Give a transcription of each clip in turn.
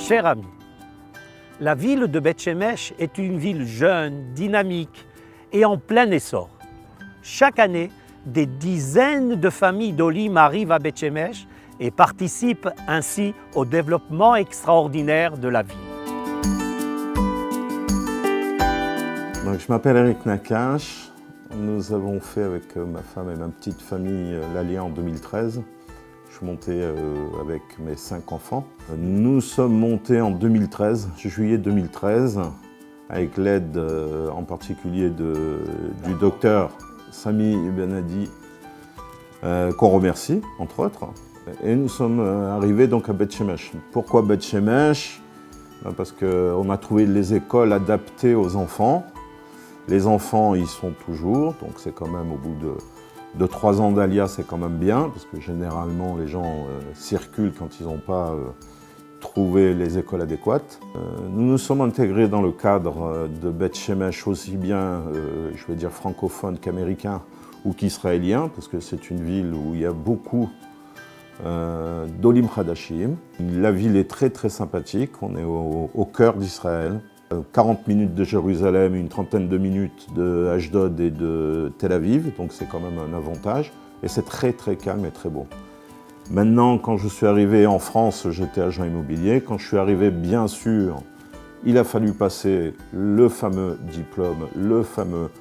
Chers amis, la ville de Beth Shemesh est une ville jeune, dynamique et en plein essor. Chaque année, des dizaines de familles d'Olim arrivent à Beth Shemesh et participent ainsi au développement extraordinaire de la ville. Donc, je m'appelle Eric Nakache. Nous avons fait avec ma femme et ma petite famille l'Alia en 2013. Je suis monté avec mes 5 enfants. Nous sommes montés en 2013, juillet 2013, avec l'aide en particulier du docteur Sami Benadi, qu'on remercie, entre autres. Et nous sommes arrivés donc à Beth Shemesh. Pourquoi Beth Shemesh? Parce qu'on a trouvé les écoles adaptées aux enfants. Les enfants y sont toujours, donc c'est quand même au bout de 3 ans d'Alia, c'est quand même bien, parce que généralement les gens circulent quand ils n'ont pas trouvé les écoles adéquates. Nous nous sommes intégrés dans le cadre de Beth Shemesh, aussi bien, je vais dire, francophone qu'américain ou qu'israélien, parce que c'est une ville où il y a beaucoup d'Olim Hadashim. La ville est très très sympathique, on est au cœur d'Israël. 40 minutes de Jérusalem, une trentaine de minutes de Ashdod et de Tel Aviv, donc c'est quand même un avantage. Et c'est très très calme et très beau. Maintenant, quand je suis arrivé en France, j'étais agent immobilier. Quand je suis arrivé, bien sûr, il a fallu passer le fameux diplôme, le fameux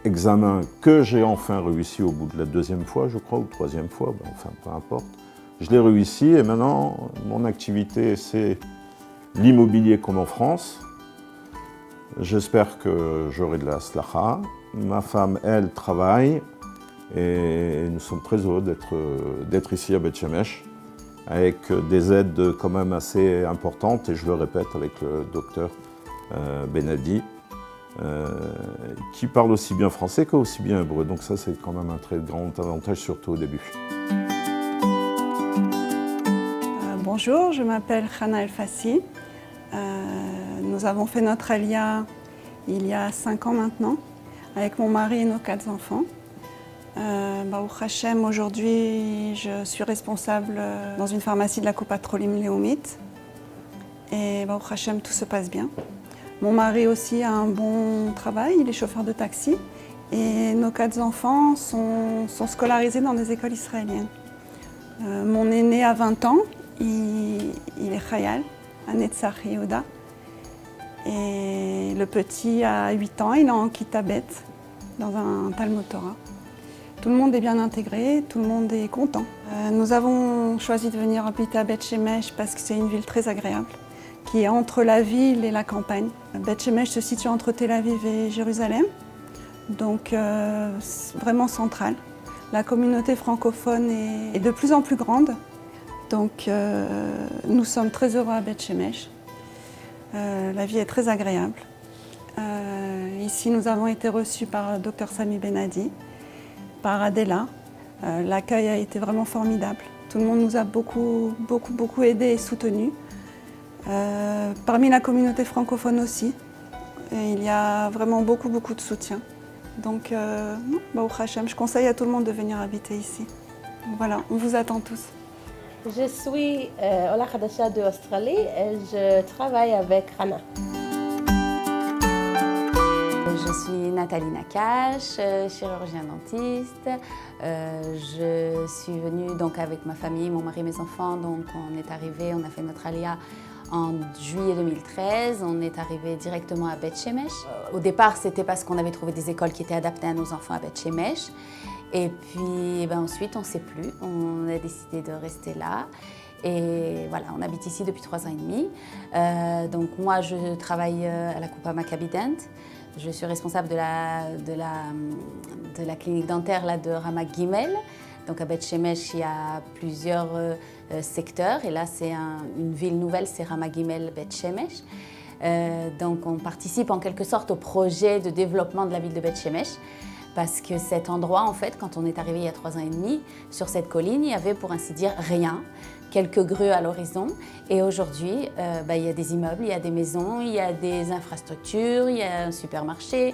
examen que j'ai enfin réussi au bout de la 2e fois, je crois, ou 3e fois, enfin peu importe. Je l'ai réussi et maintenant, mon activité, c'est l'immobilier comme en France. J'espère que j'aurai de la slacha. Ma femme, elle, travaille et nous sommes très heureux d'être ici à Beth Shemesh avec des aides quand même assez importantes et je le répète avec le docteur Benadi qui parle aussi bien français qu'aussi bien hébreu. Donc ça, c'est quand même un très grand avantage, surtout au début. Bonjour, je m'appelle Hana El Fassi. Nous avons fait notre Alia il y a 5 ans maintenant, avec mon mari et nos 4 enfants. Baruch Hashem, aujourd'hui, je suis responsable dans une pharmacie de la Coupat Holim Leumit. Et Baruch Hashem, tout se passe bien. Mon mari aussi a un bon travail, il est chauffeur de taxi. Et nos 4 enfants sont scolarisés dans des écoles israéliennes. Mon aîné a 20 ans, il est Chayal, à Netzach Yehuda. Et le petit a 8 ans, il est en Kitabet, dans un Talmud Torah. Tout le monde est bien intégré, tout le monde est content. Nous avons choisi de venir habiter à Beth Shemesh parce que c'est une ville très agréable, qui est entre la ville et la campagne. Beth Shemesh se situe entre Tel Aviv et Jérusalem, donc vraiment centrale. La communauté francophone est de plus en plus grande, donc nous sommes très heureux à Beth Shemesh. La vie est très agréable. Ici, nous avons été reçus par Dr Sami Benadi, par Adela. L'accueil a été vraiment formidable. Tout le monde nous a beaucoup aidés et soutenus. Parmi la communauté francophone aussi, il y a vraiment beaucoup de soutien. Donc, Baruch Hashem, je conseille à tout le monde de venir habiter ici. Voilà, on vous attend tous. Je suis Ola Hadasha d'Australie et je travaille avec Hana. Je suis Nathalie Nakache, chirurgien dentiste. Je suis venue donc avec ma famille, mon mari et mes enfants. Donc on est arrivé, on a fait notre Alia en juillet 2013. On est arrivé directement à Beth Shemesh. Au départ, c'était parce qu'on avait trouvé des écoles qui étaient adaptées à nos enfants à Beth Shemesh. Et puis ensuite, on ne sait plus. On a décidé de rester là. Et voilà, on habite ici depuis 3 ans et demi. Donc moi, je travaille à la Coupa Maccabi Dent. Je suis responsable de la clinique dentaire là, de Ramat Gimel. Donc à Beth Shemesh, il y a plusieurs secteurs. Et là, c'est une ville nouvelle, c'est Ramat Gimel Beth Shemesh. Donc on participe en quelque sorte au projet de développement de la ville de Beth Shemesh. Parce que cet endroit, en fait, quand on est arrivé il y a 3 ans et demi, sur cette colline, il y avait pour ainsi dire rien, quelques grues à l'horizon. Et aujourd'hui, il y a des immeubles, il y a des maisons, il y a des infrastructures, il y a un supermarché,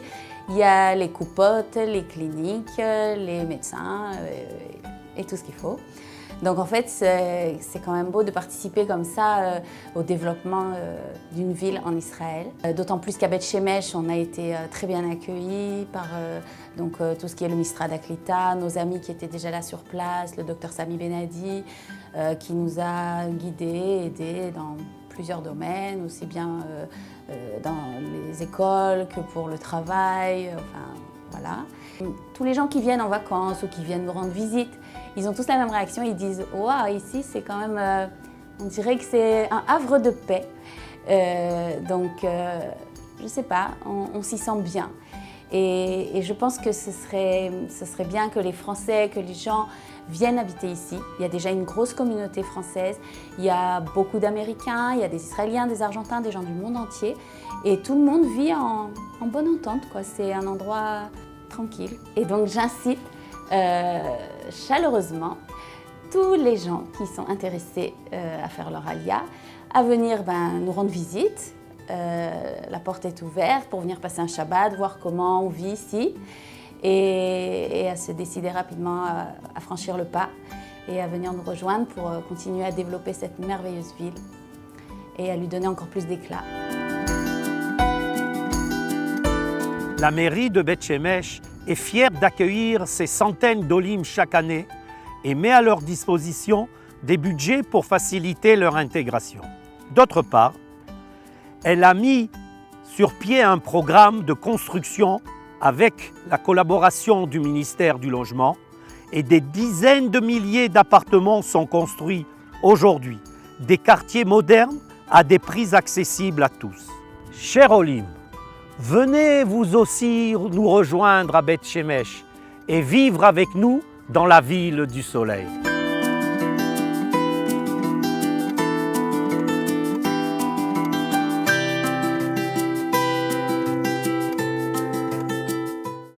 il y a les coupotes, les cliniques, les médecins et tout ce qu'il faut. Donc en fait, c'est quand même beau de participer comme ça au développement d'une ville en Israël. D'autant plus qu'à Beth Shemesh, on a été très bien accueillis par tout ce qui est le Misrad Aklita, nos amis qui étaient déjà là sur place, le docteur Sami Benadi, qui nous a guidés, aidés dans plusieurs domaines, aussi bien dans les écoles que pour le travail, enfin voilà. Tous les gens qui viennent en vacances ou qui viennent nous rendre visite, ils ont tous la même réaction, ils disent « Waouh, ici c'est quand même, on dirait que c'est un havre de paix ». Je sais pas, on s'y sent bien. Et je pense que ce serait bien que les Français, que les gens viennent habiter ici. Il y a déjà une grosse communauté française, il y a beaucoup d'Américains, il y a des Israéliens, des Argentins, des gens du monde entier. Et tout le monde vit en bonne entente, quoi. C'est un endroit tranquille. Et donc j'incite chaleureusement tous les gens qui sont intéressés à faire leur alia à venir nous rendre visite. La porte est ouverte pour venir passer un Shabbat, voir comment on vit ici et à se décider rapidement à franchir le pas et à venir nous rejoindre pour continuer à développer cette merveilleuse ville et à lui donner encore plus d'éclat. La mairie de Beth Shemesh est fière d'accueillir ces centaines d'Olim chaque année et met à leur disposition des budgets pour faciliter leur intégration. D'autre part, elle a mis sur pied un programme de construction avec la collaboration du ministère du Logement et des dizaines de milliers d'appartements sont construits aujourd'hui, des quartiers modernes à des prix accessibles à tous. Chers Olim, venez vous aussi nous rejoindre à Beth Shemesh et vivre avec nous dans la ville du soleil.